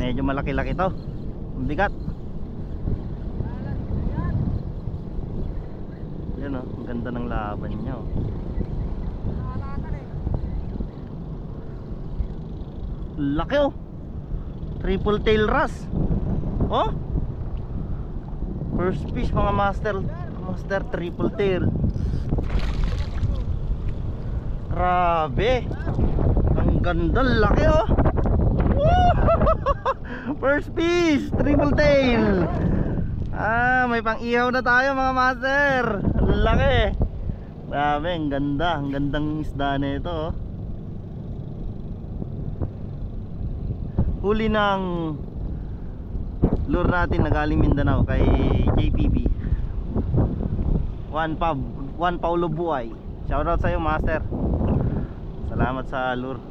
Medyo malaki-laki to. Ang bigat. Yan oh, ang ganda ng laban niya oh. Laki oh. Triple tail wrasse. Oh. First fish mga master. Master triple tail. Grabe. Ang ganda, laki oh. First fish, triple tail. May pang-ihaw na tayo mga master. Laki. Grabe, ang ganda. Ang gandang isda na ito oh. Huli ng lure natin na galing Mindanao kay JPB. Juan Paulo Buhay. Shoutout sa iyo master. Salamat sa lure.